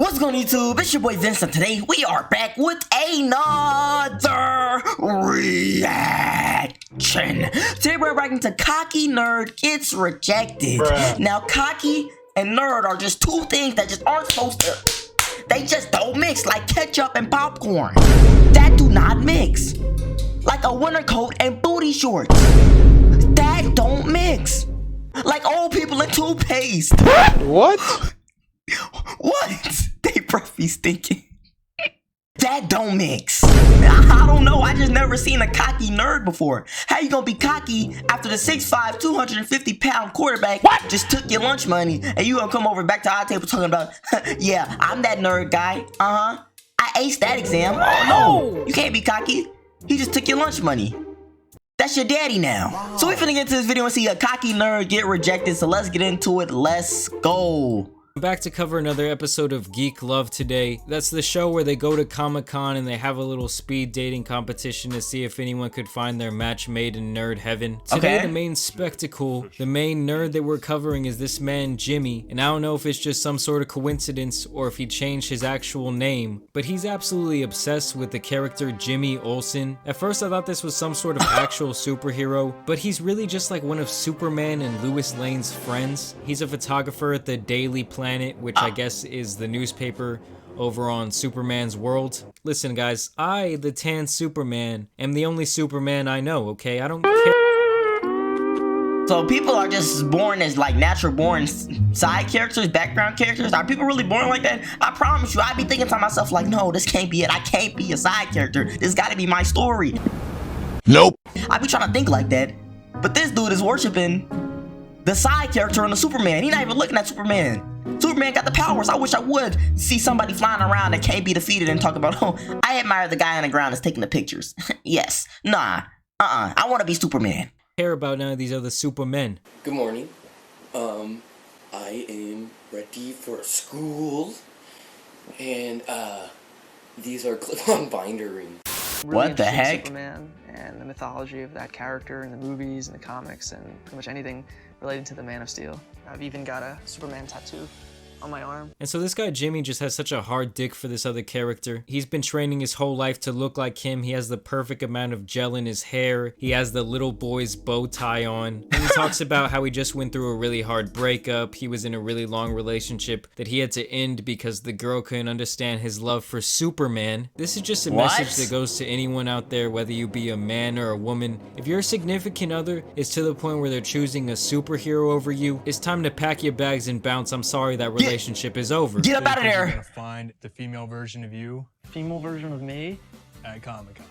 What's going on YouTube? It's your boy Vincent. Today we are back with another reaction. Today we're reacting to Cocky Nerd Gets Rejected. Bruh. Now cocky and nerd are just two things that just aren't supposed to. They just don't mix like ketchup and popcorn. That do not mix. Like a winter coat and booty shorts. That don't mix. Like old people and toothpaste. What? What? They breath be stinking. That don't mix. I don't know. I just never seen a cocky nerd before. How you gonna be cocky after the 6'5", 250-pound quarterback just took your lunch money and you gonna come over back to our table talking about, yeah, I'm that nerd guy. I aced that exam. Oh no, you can't be cocky. He just took your lunch money. That's your daddy now. So we finna get into this video and see a cocky nerd get rejected. So let's get into it. Let's go. I'm back to cover another episode of Geek Love today. That's the show where they go to Comic-Con and they have a little speed dating competition to see if anyone could find their match made in nerd heaven. Today, the main spectacle, the main nerd that we're covering is this man Jimmy, and I don't know if it's just some sort of coincidence or if he changed his actual name, but he's absolutely obsessed with the character Jimmy Olsen. At first I thought this was some sort of actual superhero, but he's really just like one of Superman and Lois Lane's friends. He's a photographer at the Daily Planet, which I guess is the newspaper over on Superman's world. Listen guys, I, the tan Superman, am the only Superman I know, okay? I don't care. So people are just born as like natural born side characters, background characters. Are people really born like that? I promise you, I be thinking to myself like, no, this can't be it. I can't be a side character. This gotta be my story. Nope. I be trying to think like that. But this dude is worshiping the side character on the Superman. He not even looking at Superman. Superman got the powers. I wish I would see somebody flying around that can't be defeated and talk about, oh, I admire the guy on the ground that's taking the pictures. Yes. Nah. I want to be Superman. Care about none of these other Supermen. Good morning. I am ready for school. And, these are clip-on binder rings. Really What the interested in heck? Superman and the mythology of that character in the movies and the comics and pretty much anything related to the Man of Steel. I've even got a Superman tattoo on my arm. And so this guy Jimmy just has such a hard dick for this other character. He's been training his whole life to look like him. He has the perfect amount of gel in his hair. He has the little boy's bow tie on. And he talks about how he just went through a really hard breakup. He was in a really long relationship that he had to end because the girl couldn't understand his love for Superman. This is just a message that goes to anyone out there, whether you be a man or a woman. If your significant other is to the point where they're choosing a superhero over you, it's time to pack your bags and bounce. I'm sorry that relationship is over. Get up out of You're there. gonna find the female version of you Female version of me? at Comic-Con.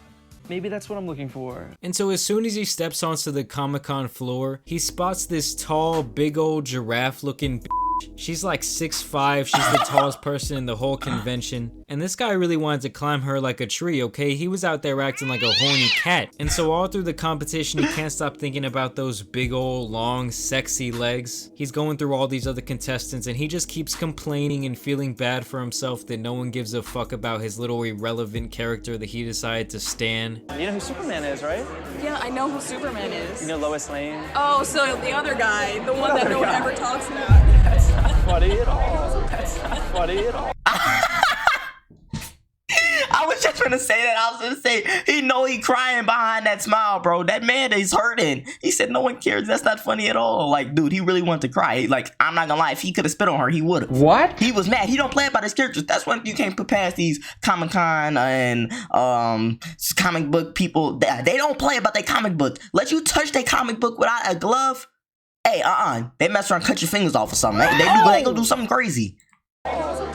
Maybe that's what I'm looking for. And so as soon as he steps onto the Comic-Con floor, he spots this tall, big old giraffe looking bitch. She's like 6'5", she's the tallest person in the whole convention. And this guy really wanted to climb her like a tree, okay? He was out there acting like a horny cat. And so all through the competition, he can't stop thinking about those big old, long, sexy legs. He's going through all these other contestants and he just keeps complaining and feeling bad for himself that no one gives a fuck about his little irrelevant character that he decided to stan. You know who Superman is, right? Yeah, I know who Superman is. You know Lois Lane? Oh, so the other guy, the one that other no one guy? ever talks about. That's not funny at all. That's not funny at all. I was just gonna say that. I was gonna say, he know he crying behind that smile, bro. That man is hurting. He said no one cares. That's not funny at all. Like, dude, he really wanted to cry. Like, I'm not gonna lie. If he could have spit on her, he would have. What? He was mad. He don't play about his characters. That's when you can't put past these Comic-Con and comic book people. They don't play about their comic book. Let you touch their comic book without a glove. Hey, they mess around and cut your fingers off or something. They go do something crazy.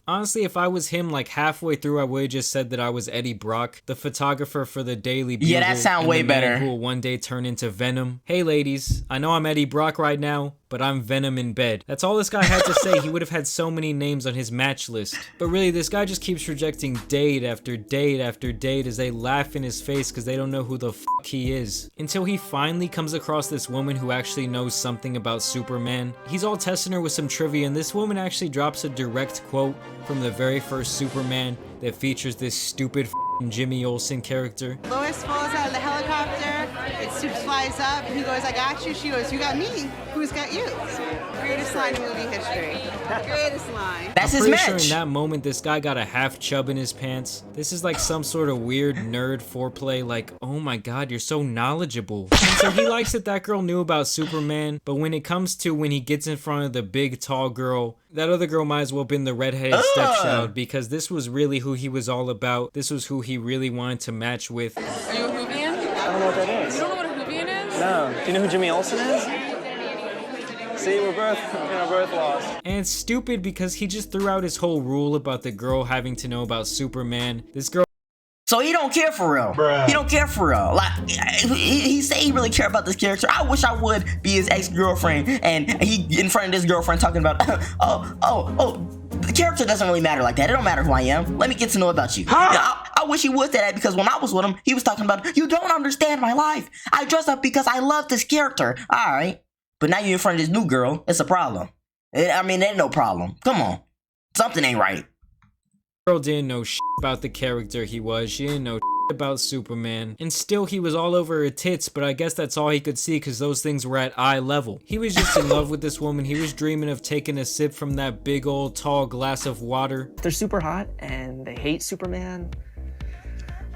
Honestly, if I was him, like halfway through, I would have just said that I was Eddie Brock, the photographer for the Daily Bugle. Yeah, that sound way and the man better. who will one day turn into Venom. Hey ladies, I know I'm Eddie Brock right now, but I'm Venom in bed. That's all this guy had to say. He would have had so many names on his match list. But really, this guy just keeps rejecting date after date after date as they laugh in his face because they don't know who the fuck he is. Until he finally comes across this woman who actually knows something about Superman. He's all testing her with some trivia, and this woman actually drops a direct quote from the very first Superman that features this stupid Jimmy Olsen character. Lois falls out of the helicopter. It's She flies up, and he goes, I got you. She goes, you got me. Who's got you? Greatest line in movie history. Greatest line. That's his pretty match. sure in that moment, this guy got a half chub in his pants. This is like some sort of weird nerd foreplay, like, oh my god, you're so knowledgeable. And so he likes that girl knew about Superman, but when it comes to when he gets in front of the big, tall girl, that other girl might as well have been the redheaded stepchild, because this was really who he was all about. This was who he really wanted to match with. Are you a Whovian? I don't know what that is. You don't know what a Whovian is? No. Do you know who Jimmy Olsen is? See, we're both lost. And it's stupid because he just threw out his whole rule about the girl having to know about Superman. This girl. So he don't care for real. Bruh. He don't care for real. Like, he say he really care about this character. I wish I would be his ex-girlfriend, and he in front of this girlfriend talking about, the character doesn't really matter like that. It don't matter who I am. Let me get to know about you. Huh? I wish he would say that, because when I was with him, he was talking about, you don't understand my life. I dress up because I love this character. All right. But now you're in front of this new girl. It's a problem. I mean, it ain't no problem. Come on. Something ain't right. Girl didn't know shit about the character he was. She didn't know shit about Superman. And still, he was all over her tits, but I guess that's all he could see because those things were at eye level. He was just in love with this woman. He was dreaming of taking a sip from that big old tall glass of water. They're super hot and they hate Superman.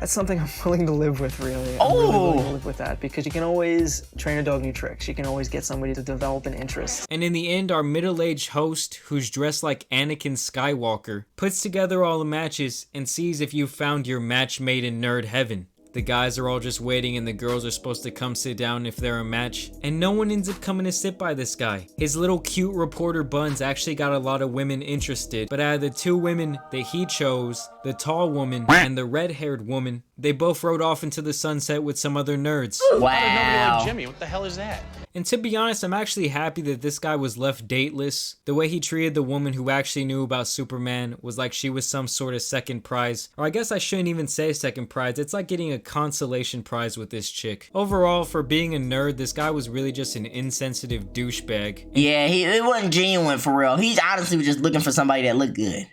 That's something I'm willing to live with, really. I'm really willing to live with that, because you can always train a dog new tricks. You can always get somebody to develop an interest. And in the end, our middle-aged host, who's dressed like Anakin Skywalker, puts together all the matches and sees if you've found your match made in nerd heaven. The guys are all just waiting and the girls are supposed to come sit down if they're a match, and no one ends up coming to sit by this guy. His little cute reporter buns actually got a lot of women interested, but out of the two women that he chose, the tall woman and the red-haired woman, they both rode off into the sunset with some other nerds. Wow. Jimmy, what the hell is that? And to be honest, I'm actually happy that this guy was left dateless. The way he treated the woman who actually knew about Superman was like she was some sort of second prize. Or I guess I shouldn't even say second prize. It's like getting a consolation prize with this chick. Overall, for being a nerd, this guy was really just an insensitive douchebag. Yeah, it wasn't genuine for real. He honestly was just looking for somebody that looked good.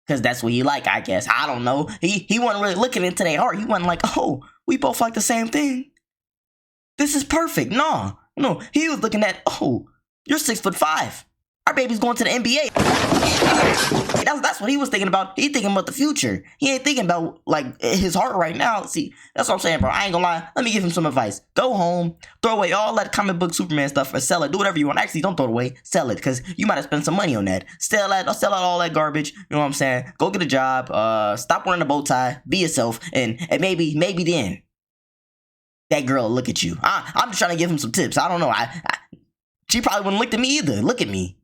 Because that's what he like, I guess. I don't know. He wasn't really looking into their heart. He wasn't like, oh, we both like the same thing. This is perfect. No, he was looking at, oh, you're 6'5". Our baby's going to the NBA. That's what he was thinking about. He thinking about the future. He ain't thinking about, like, his heart right now. See, that's what I'm saying, bro. I ain't gonna lie. Let me give him some advice. Go home, throw away all that comic book Superman stuff, or sell it. Do whatever you want. Actually, don't throw it away. Sell it, because you might have spent some money on that. Sell out all that garbage. You know what I'm saying? Go get a job. Stop wearing a bow tie. Be yourself. And maybe then that girl will look at you. I'm just trying to give him some tips. I don't know. She probably wouldn't look at me either. Look at me.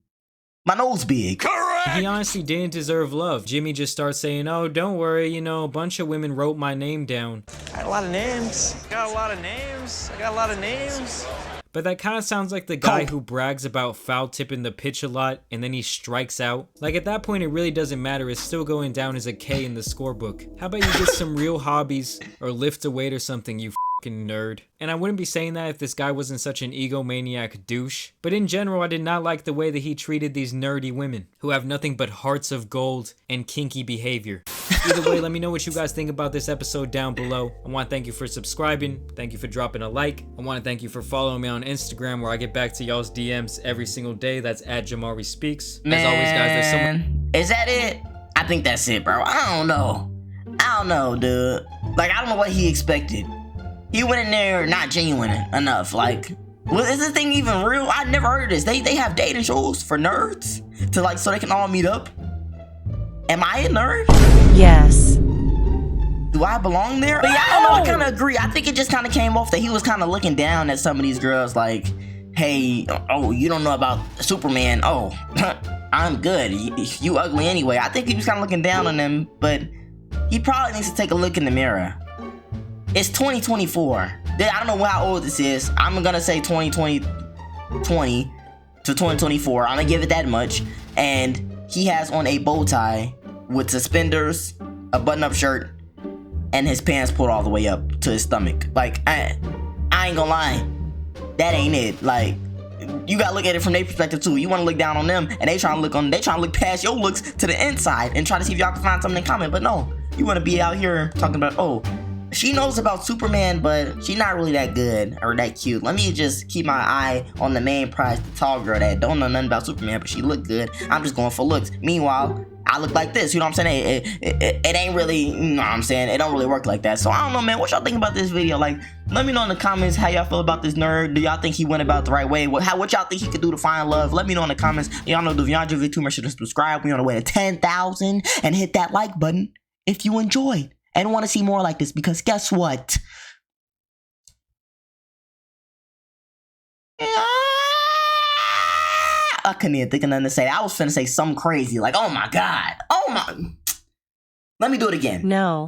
My nose big. Correct! He honestly didn't deserve love. Jimmy just starts saying, oh, don't worry, a bunch of women wrote my name down. I got a lot of names. But that kind of sounds like the guy who brags about foul tipping the pitch a lot and then he strikes out. Like, at that point, it really doesn't matter. It's still going down as a K in the scorebook. How about you get some real hobbies or lift a weight or something, you fucking nerd? And I wouldn't be saying that if this guy wasn't such an egomaniac douche. But in general, I did not like the way that he treated these nerdy women who have nothing but hearts of gold and kinky behavior. Either way, let me know what you guys think about this episode down below. I want to thank you for subscribing. Thank you for dropping a like. I want to thank you for following me on Instagram, where I get back to y'all's DMs every single day. That's @JamariSpeaks. As always, guys, there's someone. Is that it? I think that's it, bro. I don't know, dude. Like, I don't know what he expected. He went in there not genuine enough. Like, is this thing even real? I never heard of this. They have dating shows for nerds to, like, so they can all meet up. Am I a nerd? Yes. Do I belong there? But yeah, I don't know. I kind of agree. I think it just kind of came off that he was kind of looking down at some of these girls, like, hey, oh, you don't know about Superman. Oh, I'm good. You ugly anyway. I think he was kind of looking down on them, but he probably needs to take a look in the mirror. It's 2024. I don't know how old this is. I'm gonna say 2020 to 2024. I'm gonna give it that much. And he has on a bow tie with suspenders, a button-up shirt, and his pants pulled all the way up to his stomach. Like, I ain't gonna lie. That ain't it. Like, you gotta look at it from their perspective too. You wanna look down on them, and they trying to look past your looks to the inside and try to see if y'all can find something in common. But no, you wanna be out here talking about, oh, She knows about Superman, but she's not really that good or that cute. Let me just keep my eye on the main prize, the tall girl that don't know nothing about Superman, but she look good. I'm just going for looks. Meanwhile, I look like this, you know what I'm saying? It ain't really, you know what I'm saying? It don't really work like that. So I don't know, man. What y'all think about this video? Like, let me know in the comments how y'all feel about this nerd. Do y'all think he went about the right way? What y'all think he could do to find love? Let me know in the comments. Y'all know the Beyond Video Tuber should subscribe. We on the way to 10,000 and hit that like button if you enjoyed and want to see more like this, because guess what? I couldn't even think of nothing to say. I was finna say something crazy like, oh my God. Oh my. Let me do it again. No.